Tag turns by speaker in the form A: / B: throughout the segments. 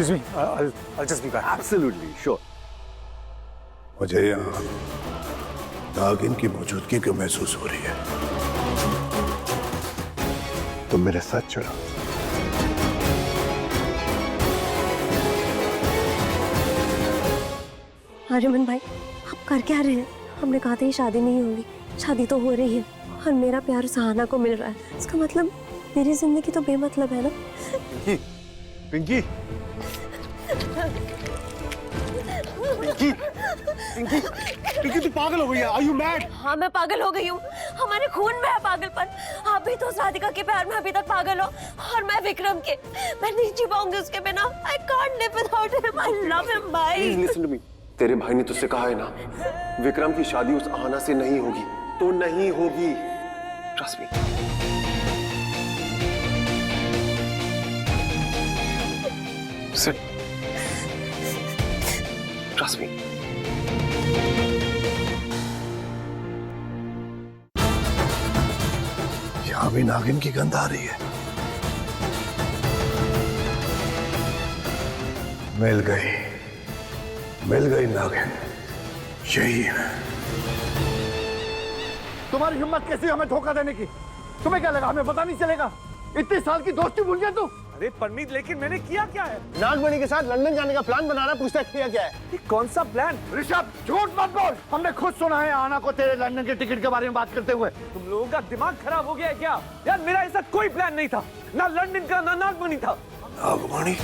A: Excuse me, I'll just be back.
B: Absolutely, sure.
C: मुझे यहाँ नागिन की मौजूदगी क्यों महसूस हो रही है? तुम मेरे साथ चलो।
D: आर्यमन भाई, आप कर क्या रहे हैं? हमने कहा था ये शादी नहीं होगी, शादी तो हो रही है और मेरा प्यार सहाना को मिल रहा है। इसका मतलब मेरी जिंदगी तो बेमतलब है ना?
B: पिंकी, पिंकी, पिंकी, पिंकी, पिंकी, तू पागल हो गई है? Are you mad?
D: हाँ, मैं पागल हो गई हूँ। हमारे खून में है पागलपन। आप भी तो राधिका के प्यार में अभी तक पागल हो और मैं विक्रम के। मैं नहीं जी पाऊंगी उसके बिना। I can't live without him. I love him, भाई।
B: Please listen to me. तेरे भाई ने तुझसे कहा है ना, विक्रम की शादी उस आना से नहीं होगी, तो नहीं होगी। Trust me. Sit. Trust me.
C: यहाँ भी नागिन की गंध आ रही है। मिल गई नागिन, यही है।
A: तुम्हारी हिम्मत कैसी हमें धोखा देने की? तुम्हें क्या लगा हमें पता नहीं चलेगा? इतने साल की दोस्ती भूल गया तू?
E: अरे परमीत, लेकिन मैंने किया क्या है?
B: नागमणि के साथ लंदन जाने का प्लान बना रहा, पूछता किया क्या है?
E: ये कौन सा प्लान?
A: ऋषभ, झूठ मत बोल। हमने खुद सुना है आना को तेरे लंदन के टिकट के बारे में बात करते हुए।
E: तुम लोगों का दिमाग खराब हो गया है क्या? यार मेरा ऐसा कोई प्लान नहीं था, ना लंदन का ना नागमणि था।
C: नागमणि?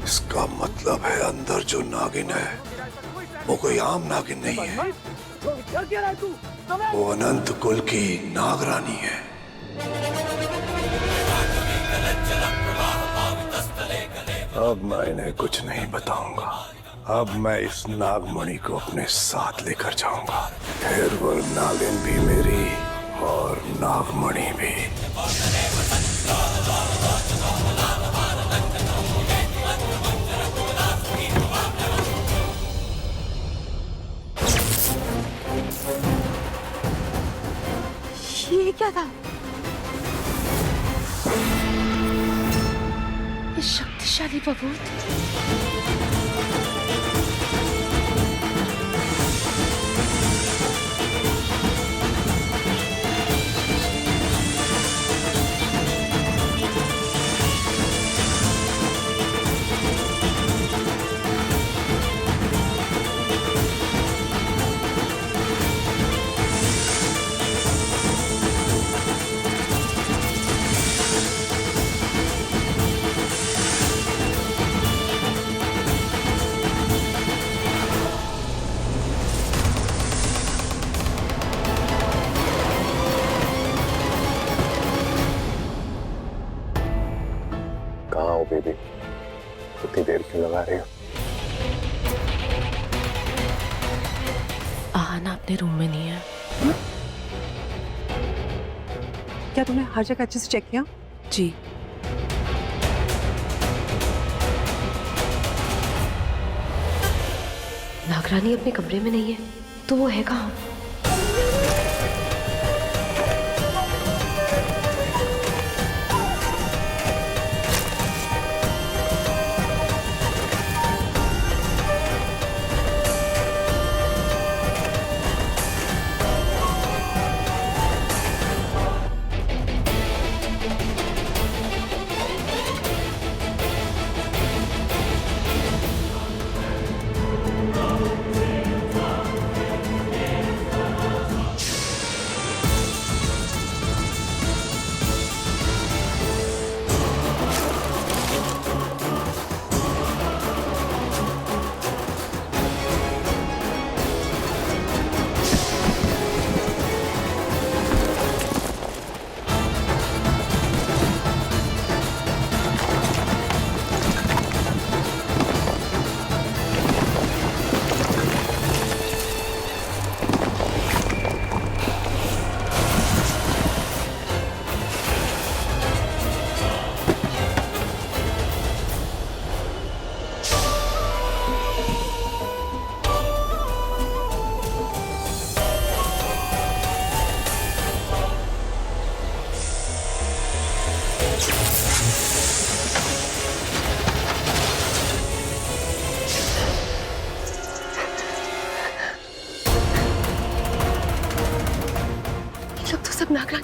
C: इसका मतलब है अंदर जो नागिन है वो कोई आम नागिन नहीं है,
E: क्या कह रहा है तू?
C: वो अनंत कुल की नागरानी है। अब मैं इन्हें कुछ नहीं बताऊंगा। अब मैं इस नागमणि को अपने साथ लेकर जाऊंगा। फिर वो नागिन भी मेरी और नागमणि भी।
D: ये क्या था? ये शक्तिशाली बबूत।
B: कहाँ हो बेबी? इतनी देर क्यों लगा रही हो?
D: आना अपने रूम में नहीं है।
F: क्या तुमने हर जगह अच्छे से चेक किया?
D: जी। नागरानी अपने कमरे में नहीं है, तो वो है कहाँ?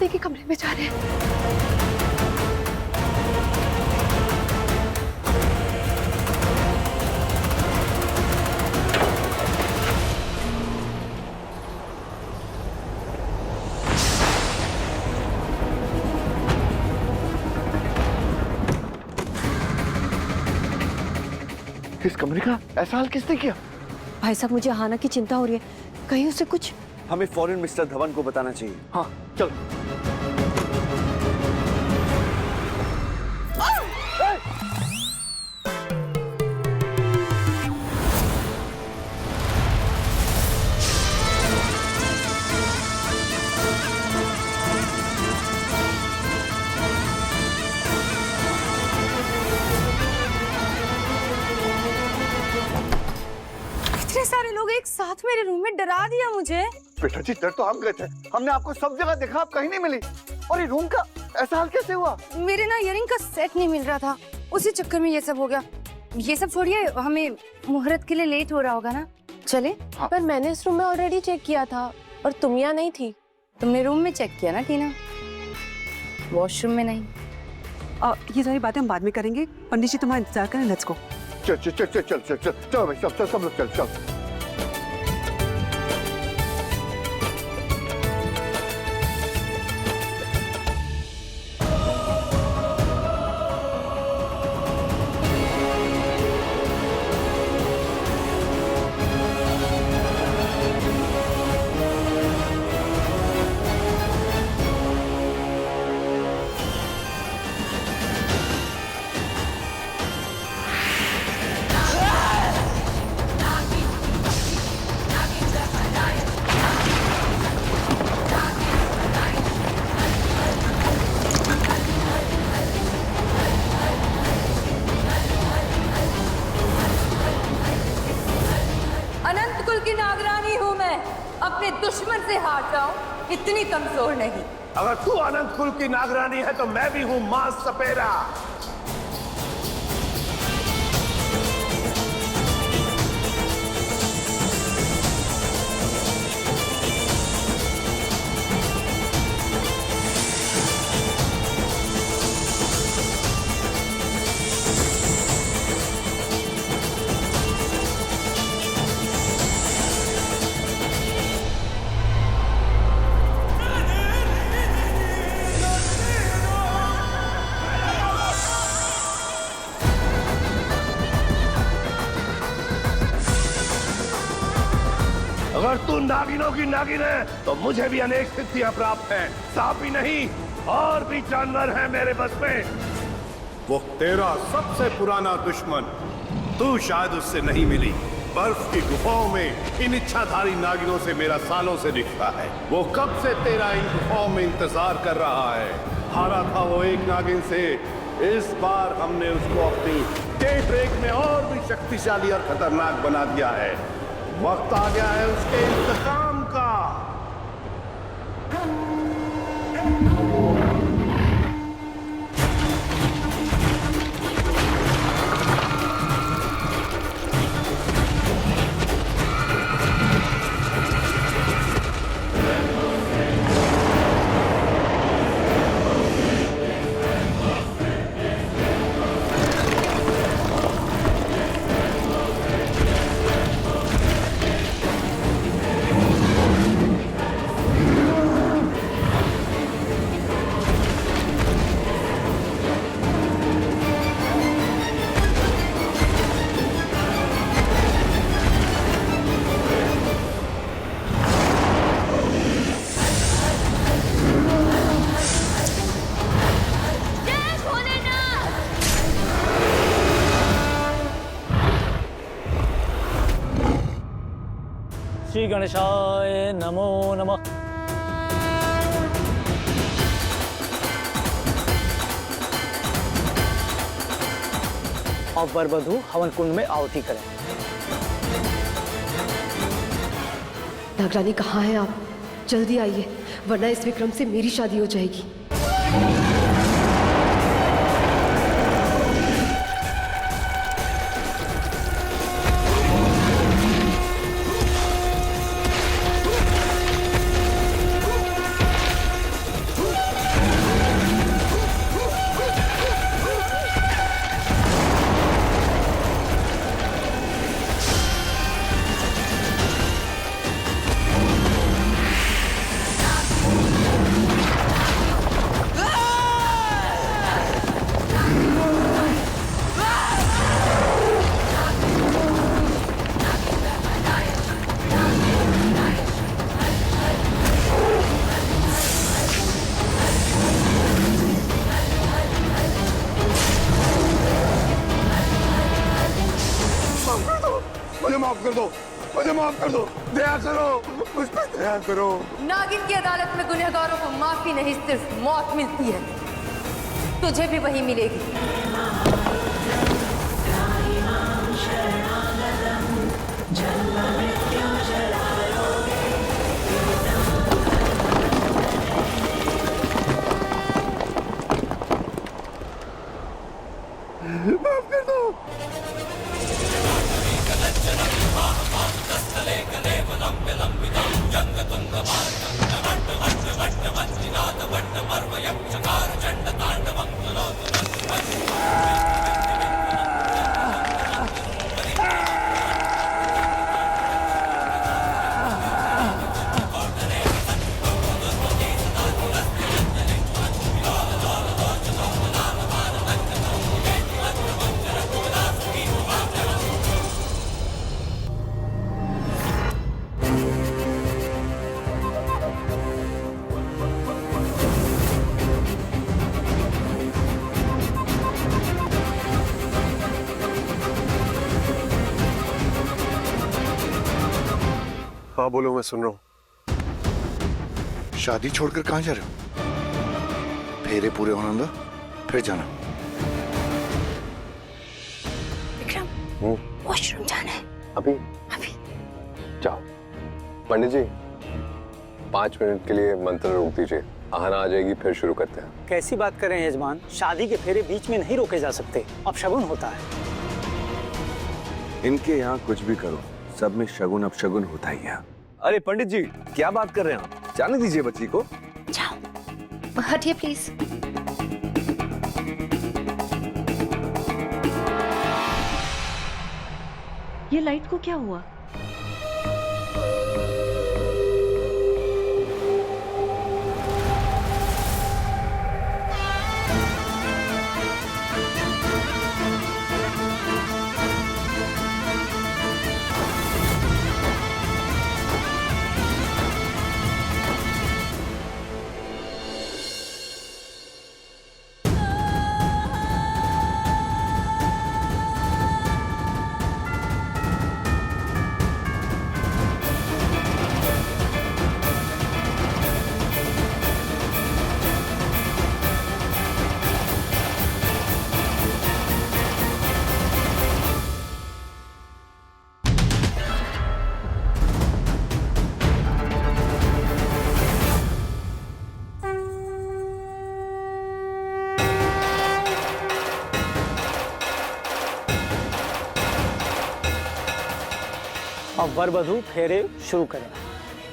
F: शादी के कमरे में जा रहे हैं।
A: इस कमरे का ऐसा हाल किसने किया?
D: भाई साहब, मुझे आहाना की चिंता हो रही है, कहीं उसे कुछ।
E: हमें फौरन मिस्टर धवन को बताना चाहिए।
A: हाँ चल।
G: इतने सारे लोग एक साथ मेरे रूम में डरा दिया मुझे।
A: बेटा जी, डर तो हम गए थे, हमने आपको सब जगह देखा, आप कहीं नहीं मिली। और ये रूम का ऐसा हाल कैसे हुआ?
G: मेरे ना इयरिंग का सेट नहीं मिल रहा था, उसी चक्कर में ये सब हो गया। ये सब छोड़िए, हमें मुहूर्त के लिए लेट हो रहा होगा ना, चले?
A: हाँ।
D: पर मैंने इस रूम में ऑलरेडी चेक किया था और तुम यहाँ नहीं थी।
G: तुमने रूम में चेक किया ना टीना, वॉशरूम में नहीं।
F: ये सारी बातें हम बाद में करेंगे। पंडित जी तुम्हारा इंतजार करें, लेट्स गो।
A: चल चल चल चल चल चल चल चल भाई, सब लोग चल चल।
G: अनंत कुल की नागरानी हूँ मैं, अपने दुश्मन से हार जाऊं, इतनी कमजोर नहीं।
C: अगर तू अनंत कुल की नागरानी है तो मैं भी हूं मां सपेरा। अगर तू नागिनों की नागिन है तो मुझे भी अनेक सिद्धियां प्राप्त हैं। सांप ही नहीं और भी जानवर हैं मेरे बस में। वो तेरा सबसे पुराना दुश्मन, तू शायद उससे नहीं मिली। बर्फ की गुफाओं में इन इच्छाधारी नागिनों से मेरा सालों से रिश्ता है। वो कब से तेरा इन गुफाओं में इंतजार कर रहा है। हारा था वो एक नागिन से, इस बार हमने उसको अपनी डेट रेक में और भी शक्तिशाली और खतरनाक बना दिया है। वक्त आ गया है उसके इंतकाम का।
H: श्री गणेशाय नमो नमः। अब वर वधू हवन कुंड में आहुति करें।
I: नागरानी कहाँ हैं आप? जल्दी आइए, वरना इस विक्रम से मेरी शादी हो जाएगी।
C: माफ कर दो, मुझे माफ कर दो, दया करो, मुझ पर दया करो।
I: नागिन की अदालत में गुनहगारों को माफी नहीं सिर्फ मौत मिलती है। तुझे भी वही मिलेगी।
C: माफ कर दो।
B: हाँ बोलो, मैं सुन रहा हूँ।
C: शादी छोड़कर कहाँ जा रहे हो? फेरे पूरे होने दो, फिर जाना।
D: विक्रम, वॉशरूम जाना है।
B: अभी
D: अभी
B: जाओ। पंडित जी 5 मिनट के लिए मंत्र रोक दीजिए, आहना आ जाएगी, फिर शुरू करते हैं।
H: कैसी बात करें यजमान, शादी के फेरे बीच में नहीं रोके जा सकते, अपशगुन होता है।
J: इनके यहाँ कुछ भी करो, सब में शगुन अपशगुन होता ही है। अरे पंडित जी क्या बात कर रहे हैं आप? जाने दीजिए बच्ची को।
D: जाओ, हटिए प्लीज।
I: ये लाइट को क्या हुआ?
H: अब वर वधू फेरे शुरू करें।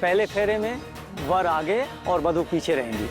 H: पहले फेरे में वर आगे और वधू पीछे रहेंगी।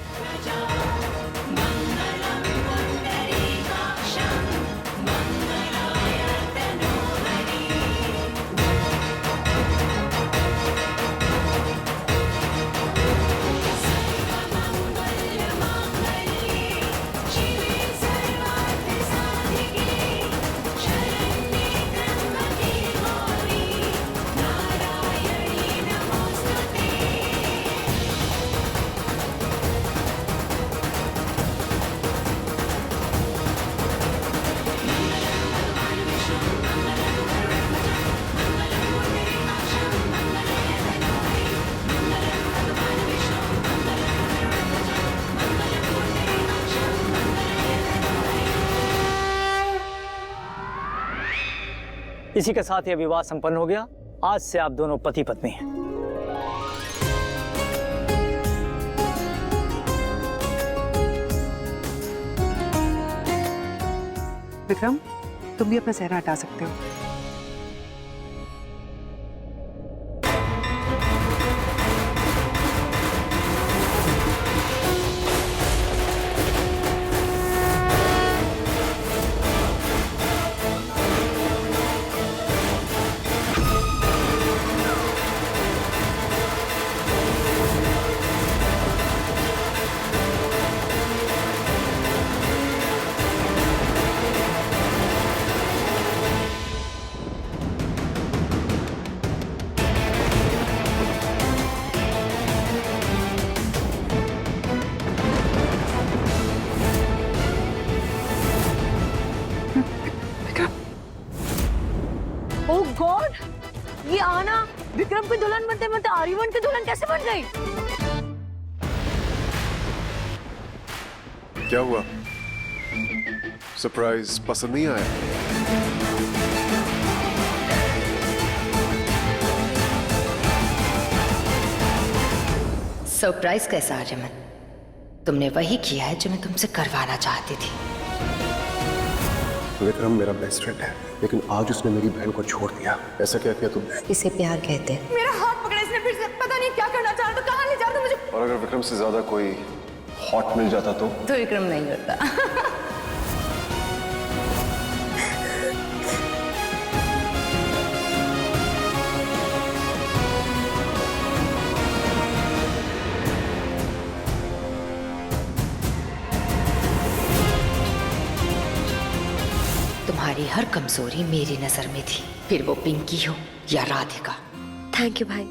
H: इसी के साथ यह विवाह संपन्न हो गया। आज से आप दोनों पति पत्नी हैं।
F: विक्रम, तुम भी अपना सेहरा हटा सकते हो।
D: विक्रम की दुल्हन बनते बनते आर्यमन की दुल्हन कैसे बन गई?
B: क्या हुआ? सरप्राइज पसंद नहीं आया?
I: सरप्राइज कैसा आर्यमन? तुमने वही किया है जो मैं तुमसे करवाना चाहती थी।
B: विक्रम मेरा बेस्ट फ्रेंड है, लेकिन आज उसने मेरी बहन को छोड़ दिया। ऐसा क्या किया तुमने?
I: इसे प्यार कहते हैं।
G: मेरा हाथ पकड़ा इसने फिर से, पता नहीं क्या करना चाह रहा था, कहाँ ले जा रहा था मुझे।
B: और अगर विक्रम से ज्यादा कोई हॉट मिल जाता तो
I: विक्रम नहीं होता। तुम्हारी हर कमजोरी मेरी नजर में थी, फिर वो पिंकी हो या राधिका।
D: थैंक यू भाई,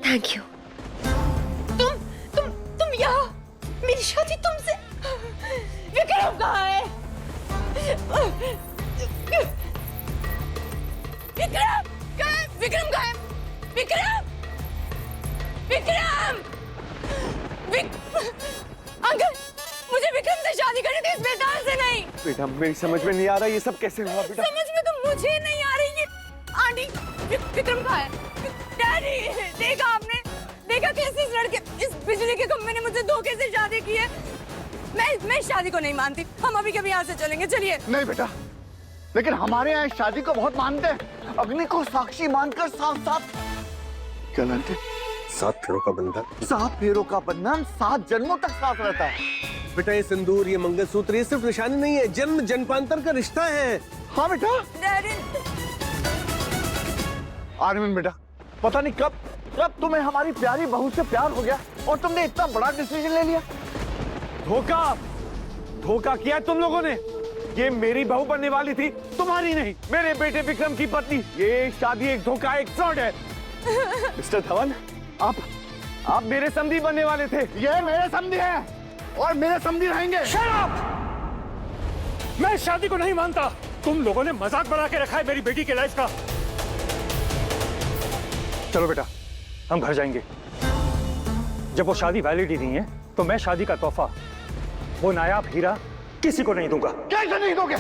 D: थैंक यू। तुम यहाँ, मेरी शादी तुमसे। विक्रम कहाँ है? विक्रम कहाँ है? विक्रम अंकल, मुझे विक्रम से शादी करनी थी, इस बेताल से नहीं।
E: बेटा मेरी समझ में नहीं आ रहा ये सब कैसे हुआ बेटा।
D: समझ में तो मुझे नहीं आ रही है। आंटी, विक्रम कहाँ है? डैडी, देखा आपने? देखा कैसे इस लड़के, इस बिजली के खंभे ने मुझसे धोखे से शादी की है। मैं इस शादी को नहीं मानती। हम अभी कभी यहाँ से चलेंगे, चलिए।
A: नहीं बेटा, लेकिन हमारे यहाँ इस शादी को बहुत मानते हैं। अग्नि को साक्षी मानकर साथ साथ क्या मानते?
B: 7 फेरों का बंधन।
A: 7 फेरों का बंधन 7 जन्मों तक साथ रहता है।
J: बेटा ये सिंदूर, ये मंगलसूत्र, ये सिर्फ निशानी नहीं है, जन्म जन्मांतर का रिश्ता है।
A: हाँ बेटा।
D: डैडी,
A: आर्यमन बेटा, पता नहीं कब तुम्हें हमारी प्यारी बहू से प्यार हो गया और तुमने इतना बड़ा डिसीजन ले लिया।
E: धोखा किया तुम लोगों ने। ये मेरी बहू बनने वाली थी, तुम्हारी नहीं, मेरे बेटे विक्रम की पत्नी। ये शादी एक धोखा, एक फ्रॉड है। मिस्टर धवन, आप मेरे समधी बनने वाले थे।
A: ये मेरे समधी हैं और मेरे समधी रहेंगे।
E: Shut up! मैं इस शादी को नहीं मानता। तुम लोगों ने मजाक बना के रखा है मेरी बेटी के लाइफ का। चलो बेटा, हम घर जाएंगे। जब वो शादी वैलिड ही नहीं है तो मैं शादी का तोहफा, वो नायाब हीरा, किसी को नहीं दूंगा।
A: कैसे नहीं दोगे?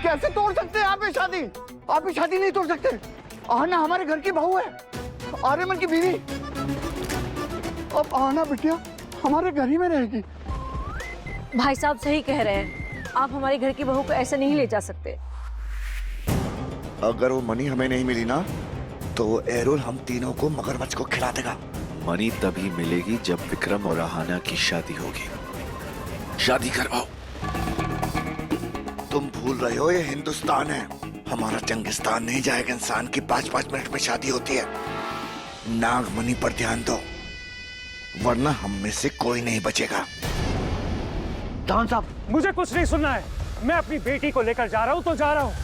A: कैसे तोड़ सकते हैं आप ये शादी? आप ये शादी नहीं तोड़ सकते। आना हमारे घर की बहू है, आर्यमन की बीवी। अब आना बिटिया हमारे घर ही में रहेगी।
D: भाई साहब सही कह रहे हैं। आप हमारे घर की बहू को ऐसे नहीं ले जा सकते।
C: अगर वो मनी हमें नहीं मिली ना, तो वो एरोल हम तीनों को मगरमच्छ को खिला देगा।
K: मनी तभी मिलेगी जब विक्रम और आहाना की शादी होगी। शादी करवाओ।
C: तुम भूल रहे हो ये हिंदुस्तान है, हमारा चंगिस्तान नहीं। जाएगा इंसान की 5-5 मिनट में शादी होती है। नागमणि पर ध्यान दो, वरना हम में से कोई नहीं बचेगा।
E: धवन साहब, मुझे कुछ नहीं सुनना है। मैं अपनी बेटी को लेकर जा रहा हूँ तो जा रहा हूँ।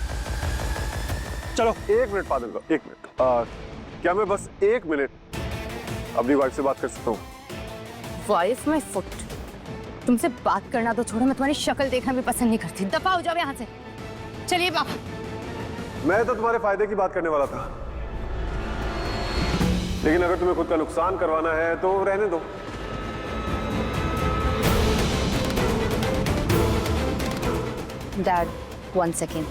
E: चलो।
B: 1 मिनट पागल का, 1 मिनट। क्या मैं बस 1 मिनट अपनी वाइफ से बात कर सकता हूँ?
G: वाइफ माय फुट, तुमसे बात करना तो छोड़ो, मैं तुम्हारी शक्ल देखना भी पसंद नहीं करती। दफा हो जाओ यहाँ से। चलिए पापा।
B: मैं तो तुम्हारे फायदे की बात करने वाला था, लेकिन अगर तुम्हें खुद का नुकसान करवाना है तो रहने दो।
G: Dad, 1 second.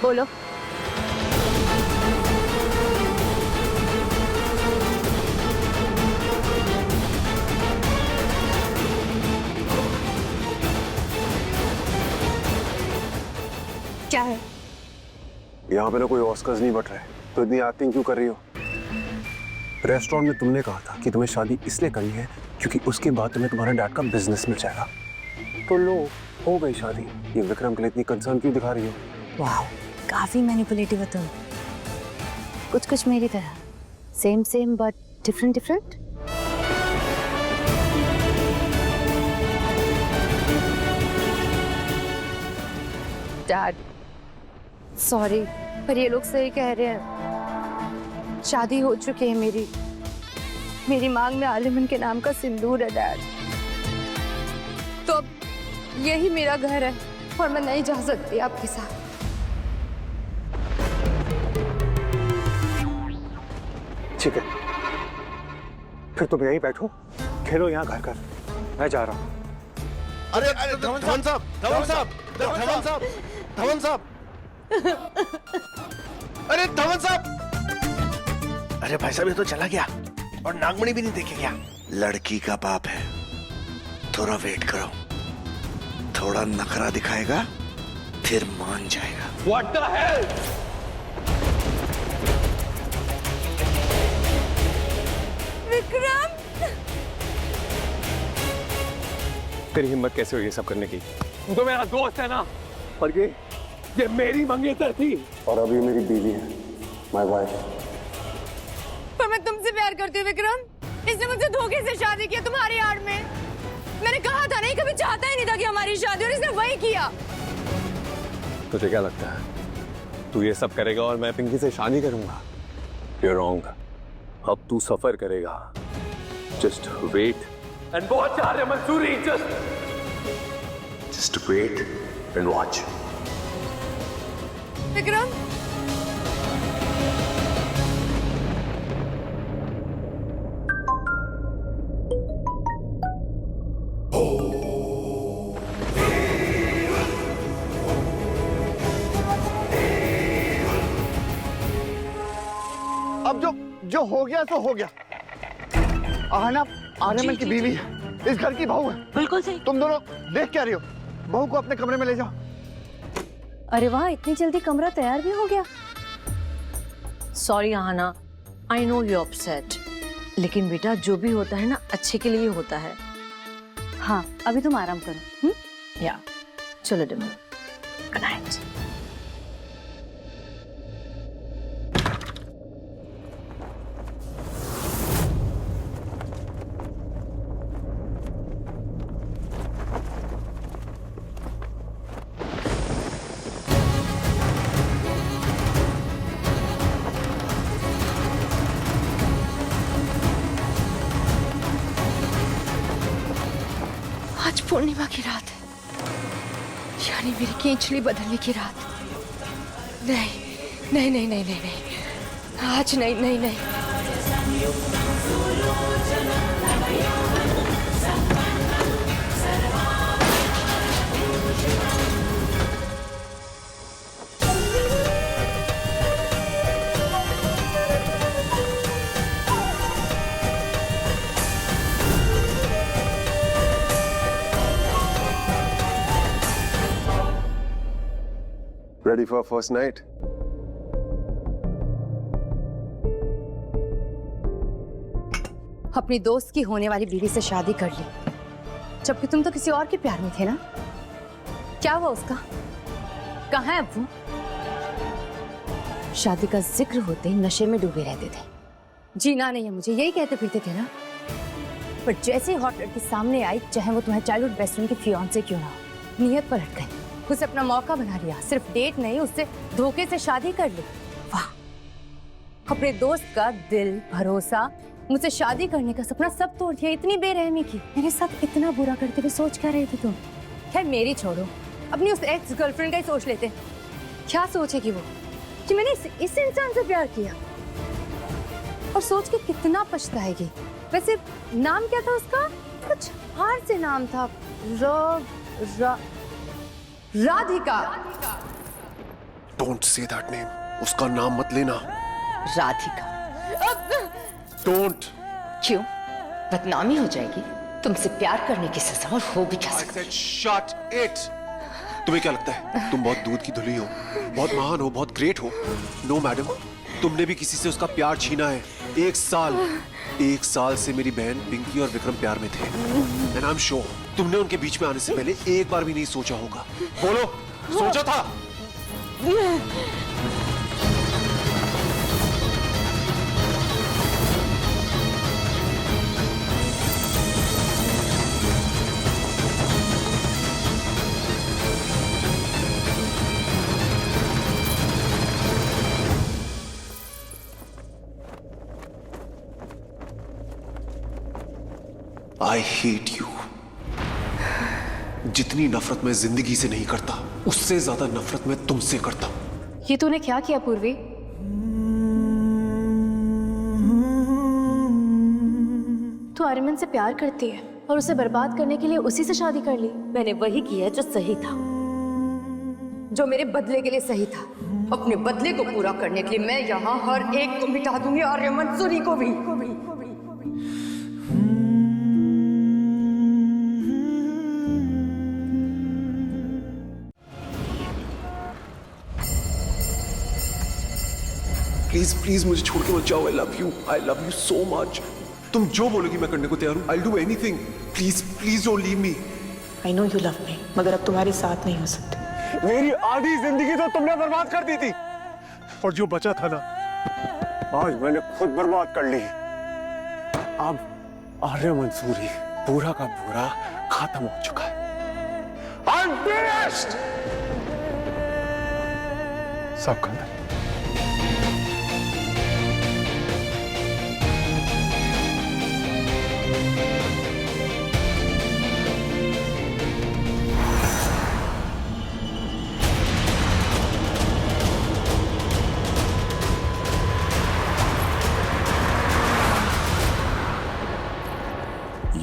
G: बोलो।
F: क्या है?
B: यहाँ पे ना कोई ऑस्कर्स नहीं बट रहा है, तो इतनी एक्टिंग क्यों कर रही हो? रेस्टोरेंट में तुमने कहा था कि तुम्हें शादी इसलिए करनी है क्योंकि उसके बाद तुम्हें तुम्हारे डैड का बिजनेस मिल जाएगा। तो लो, हो गई शादी। ये विक्रम के लिए इतनी कंसर्न क्यों दिखा रही हो?
G: वाह, काफी मैनिपुलेटिव हो तुम। कुछ मेरी तरह, same but different. Dad, sorry, पर ये लोग सही कह रहे हैं। शादी हो चुकी है मेरी मांग में आर्यमन के नाम का सिंदूर है डैड। तो अब यही मेरा घर है,
I: और मैं नहीं जा सकती आपके साथ।
B: ठीक है, फिर तुम यहीं बैठो, खेलो यहाँ घर घर, मैं जा रहा हूँ।
C: अरे धवन साहब, धवन साहब, धवन साहब, धवन साहब, अरे धवन साहब, अरे भाई साहब ये तो चला गया और नागमणि भी नहीं देखे क्या? लड़की का बाप है, थोड़ा वेट करो, थोड़ा नखरा दिखाएगा फिर मान जाएगा।
E: What the hell?
D: विक्रम,
B: तेरी हिम्मत कैसे हुई ये सब करने की?
E: तू तो मेरा दोस्त है ना,
B: और
E: ये मेरी मंगेतर थी।
B: और अब ये मेरी बीवी है, माय वाइफ।
D: पर मैं तुमसे प्यार करती हूँ विक्रम। इसने मुझसे धोखे से शादी किया तुम्हारी आड़ में। मैंने कहा था नहीं, कभी चाहता ही नहीं था कि हमारी शादी, और इसने वही किया।
B: तुझे क्या लगता है तू ये सब करेगा और मैं पिंकी से शादी करूंगा? You're wrong. अब तू सफर करेगा। Just wait.
E: And बहुत चाह रहे Mansuri,
B: Just wait and watch.
D: Vikram,
A: अब जो हो गया सो हो गया। आहना आर्यमन की बीवी है, इस घर की बहू है।
F: बिल्कुल सही।
A: तुम दोनों देख क्या रही हो? बहू को अपने कमरे में ले जाओ।
G: अरे वाह, इतनी जल्दी कमरा तैयार भी हो गया। Sorry Aahna, I know you upset, लेकिन बेटा जो भी होता है ना अच्छे के लिए होता है। हाँ, अभी तुम आराम करो। या चलो डिमो, गुड नाइट। आज पूर्णिमा की रात है, यानी मेरी केंचली बदलने की रात। नहीं नहीं नहीं नहीं नहीं नहीं, आज नहीं नहीं नहीं।
B: Ready for first night?
G: अपनी दोस्त की होने वाली बीवी से शादी कर ली, जबकि तुम तो किसी और के प्यार में थे ना। क्या हुआ उसका? कहाँ है अब वो? शादी का जिक्र होते ही नशे में डूबे रहते थे। जीना नहीं है मुझे, यही कहते फिरते थे ना। पर जैसे ही हॉट लड़की सामने आई, चाहे वो तुम्हारे चाइल्डहुड बेस्ट फ्रेंड की फियांसे क्यों ना हो, नियत पलट गई। उसे अपना मौका बना लिया, सिर्फ डेट नहीं, उससे धोखे से शादी कर ली। वाह, अपने दोस्त का दिल, भरोसा, मुझसे शादी करने का सपना सब तोड़ दिया। इतनी बेरहमी की, मेरे साथ इतना बुरा करते हुए सोच क्या रहे थे तुम? खैर मेरी छोड़ो, अपनी उस एक्स गर्लफ्रेंड का ही सोच लेते। क्या सोचेगी वो कि मैंने इस इंसान से प्यार किया, और सोच के कितना पछताएगी। वैसे नाम क्या था उसका? कुछ हार से नाम था, Radhika.
C: Don't say that name. उसका नाम मत लेना।
I: राधिका।
C: Don't.
I: क्यों? बदनामी हो जाएगी। तुमसे प्यार करने की सजा, और हो भी क्या
C: I
I: सकता है।
C: said shut it. तुम्हें क्या लगता है तुम बहुत दूध की धुली हो, बहुत महान हो, बहुत ग्रेट हो? नो मैडम, तुमने भी किसी से उसका प्यार छीना है। एक साल से मेरी बहन पिंकी और विक्रम प्यार में थे। एंड आई एम श्योर तुमने उनके बीच में आने से पहले एक बार भी नहीं सोचा होगा। बोलो, सोचा था? I hate you.
B: जितनी नफरत मैं जिंदगी से नहीं करता, उससे ज्यादा नफरत मैं तुमसे करता हूं।
I: ये तूने क्या किया पूर्वी? तू आर्यमन से प्यार करती है और उसे बर्बाद करने के लिए उसी से शादी कर ली। मैंने वही किया जो सही था, जो मेरे बदले के लिए सही था। अपने बदले को पूरा करने के लिए मैं यहाँ हर एक को मिटा दूंगी, आर्यमन सूरी को भी।
B: प्लीज प्लीज मुझे छोड़ के मत जाओ। I love you so much. तुम जो बोलोगी मैं करने को तैयार हूँ। I do anything. Please please don't leave me.
L: I know you love me, मगर अब तुम्हारे साथ नहीं हो सकते।
E: मेरी आधी जिंदगी तो तुमने बर्बाद कर दी थी, और जो बचा था ना, आज मैंने खुद बर्बाद कर ली। अब आर्यमन सूरी पूरा का पूरा खत्म हो चुका है। I'm finished! सब खत्म।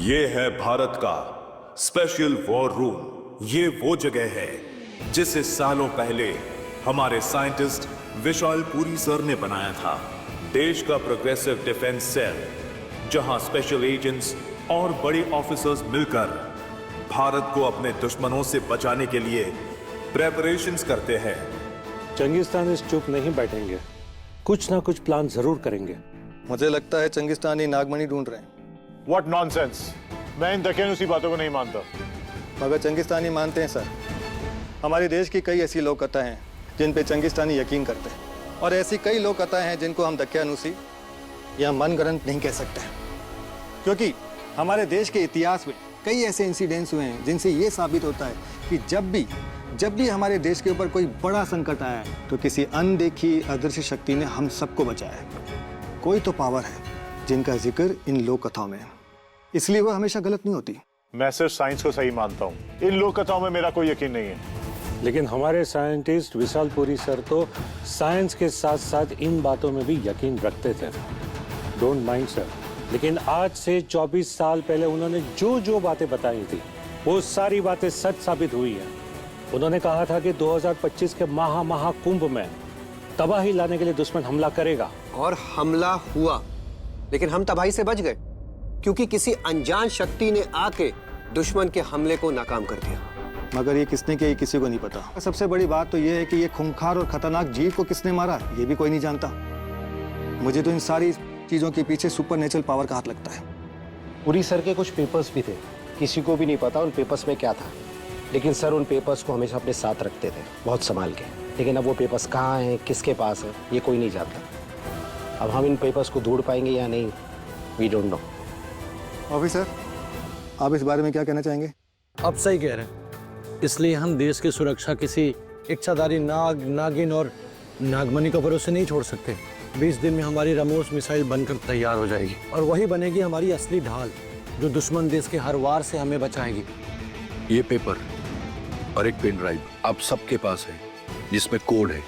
C: ये है भारत का स्पेशल वॉर रूम। ये वो जगह है जिसे सालों पहले हमारे साइंटिस्ट विशाल पुरी सर ने बनाया था। देश का प्रोग्रेसिव डिफेंस सेल, जहां स्पेशल एजेंट्स और बड़े ऑफिसर्स मिलकर भारत को अपने दुश्मनों से बचाने के लिए प्रेपरेशंस करते हैं।
M: चंगिस्तानी चुप नहीं बैठेंगे, कुछ ना कुछ प्लान जरूर करेंगे।
N: मुझे लगता है चंगिस्तानी नागमणि ढूंढ रहे हैं।
E: What nonsense! मैं इन दकियानूसी बातों को नहीं मानता।
N: मगर चंगिस्तानी मानते हैं सर। हमारे देश की कई ऐसी लोक कथाएं हैं जिन पे चंगिस्तानी यकीन करते हैं, और ऐसी कई लोक कथाएं हैं जिनको हम दकियानूसी या मनगढ़ंत नहीं कह सकते, क्योंकि हमारे देश के इतिहास में कई ऐसे इंसिडेंट्स हुए हैं जिनसे ये साबित होता है कि जब भी हमारे देश के ऊपर कोई बड़ा संकट आया है तो किसी अनदेखी अदृश्य शक्ति ने हम सबको बचाया है। कोई तो पावर है जिनका जिक्र इन लोक कथाओं में है, इसलिए वह हमेशा गलत नहीं होती।
E: मैं सिर्फ साइंस को सही मानता हूँ, इन लोक कथाओं में मेरा कोई यकीन नहीं है।
M: लेकिन हमारे साइंटिस्ट विशाल पुरी सर तो साइंस के साथ साथ इन बातों में भी यकीन रखते थे। डोंट माइंड सर, लेकिन आज से 24 साल पहले उन्होंने जो जो बातें बताई थी वो सारी बातें सच साबित हुई है। उन्होंने कहा था कि 2025 के महाकुंभ में तबाही लाने के लिए दुश्मन हमला करेगा,
B: और हमला हुआ, लेकिन हम तबाही से बच गए क्योंकि किसी अनजान शक्ति ने आके दुश्मन के हमले को नाकाम कर दिया।
N: मगर ये किसने किया, किसी को नहीं पता। सबसे बड़ी बात तो ये है कि ये खूंखार और खतरनाक जीव को किसने मारा, ये भी कोई नहीं जानता। मुझे तो इन सारी चीजों के पीछे सुपरनेचुरल पावर का हाथ लगता है।
O: पुरी सर के कुछ पेपर्स भी थे, किसी को भी नहीं पता उन पेपर्स में क्या था, लेकिन सर उन पेपर्स को हमेशा अपने साथ रखते थे, बहुत संभाल के। लेकिन अब वो पेपर्स कहाँ हैं, किसके पास है, ये कोई नहीं जानता। अब हम इन पेपर्स को ढूंढ पाएंगे या नहीं, वी डोंट नो।
N: ऑफिसर, आप इस बारे में क्या कहना चाहेंगे?
M: आप सही कह रहे हैं, इसलिए हम देश की सुरक्षा किसी इच्छाधारी नाग, नागिन और नागमणि को भरोसे नहीं छोड़ सकते। 20 दिन में हमारी रामोस मिसाइल बनकर तैयार हो जाएगी, और वही बनेगी हमारी असली ढाल, जो दुश्मन देश के हर वार से हमें बचाएगी।
K: ये पेपर और एक पेन ड्राइव आप सबके पास है, जिसमें कोड है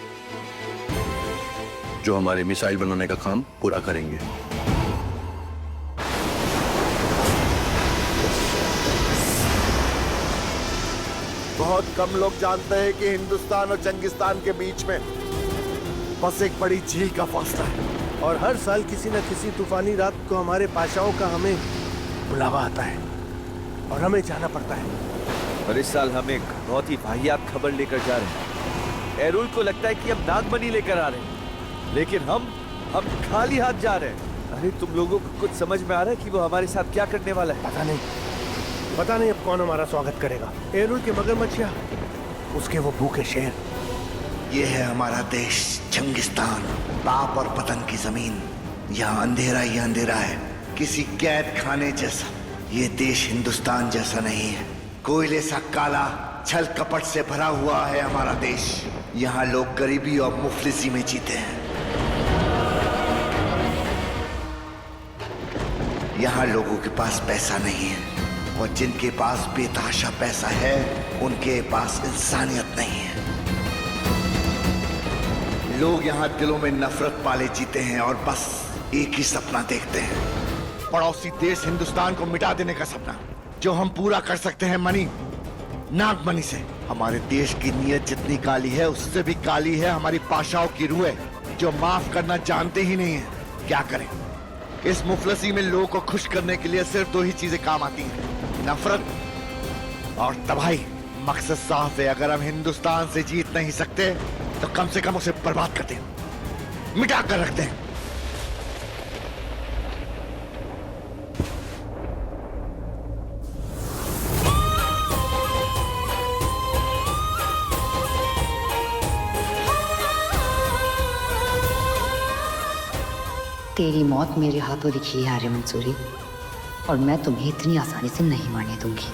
K: जो हमारे मिसाइल बनाने का काम पूरा करेंगे।
C: बहुत कम लोग जानते हैं कि हिंदुस्तान और चंगिस्तान के बीच में बस एक बड़ी झील का फासला है,
E: और हर साल किसी न किसी तूफानी रात को हमारे पाशाओं का हमें बुलावा आता है और हमें जाना पड़ता है।
J: और इस साल हम एक बहुत ही वाहियात खबर लेकर जा रहे हैं। एरुल को लगता है कि हम नागमणि लेकर आ रहे हैं, लेकिन हम खाली हाथ जा रहे हैं। अरे तुम लोगों को कुछ समझ में आ रहा है कि वो हमारे साथ क्या करने वाला है?
E: पता नहीं अब कौन हमारा स्वागत करेगा। एरुल के मगरमच्छ या उसके वो भूखे शेर।
C: ये है हमारा देश चंगिस्तान, पाप और पतन की जमीन। यहाँ अंधेरा ही अंधेरा है, किसी कैद खाने जैसा। ये देश हिंदुस्तान जैसा नहीं है, कोयले सा काला, छल कपट से भरा हुआ है हमारा देश। यहाँ लोग गरीबी और मुफलिसी में जीते हैं। यहाँ लोगों के पास पैसा नहीं है, और जिनके पास बेतहाशा पैसा है उनके पास इंसानियत नहीं है। लोग यहाँ दिलों में नफरत पाले जीते हैं और बस एक ही सपना देखते हैं, पड़ोसी देश हिंदुस्तान को मिटा देने का सपना, जो हम पूरा कर सकते हैं मनी, नागमणि से। हमारे देश की नीयत जितनी काली है उससे भी काली है हमारी पाशाओं की रूहें, जो माफ करना जानते ही नहीं है। क्या करें, इस मुफलसी में लोगों को खुश करने के लिए सिर्फ 2 ही चीजें काम आती हैं, नफरत और तबाही। मकसद साफ है, अगर हम हिंदुस्तान से जीत नहीं सकते तो कम से कम उसे बर्बाद कर दें, मिटा कर रख दें।
G: तेरी मौत मेरे हाथों लिखी है आर्य मंसूरी, और मैं तुम्हें इतनी आसानी से नहीं मारने दूंगी।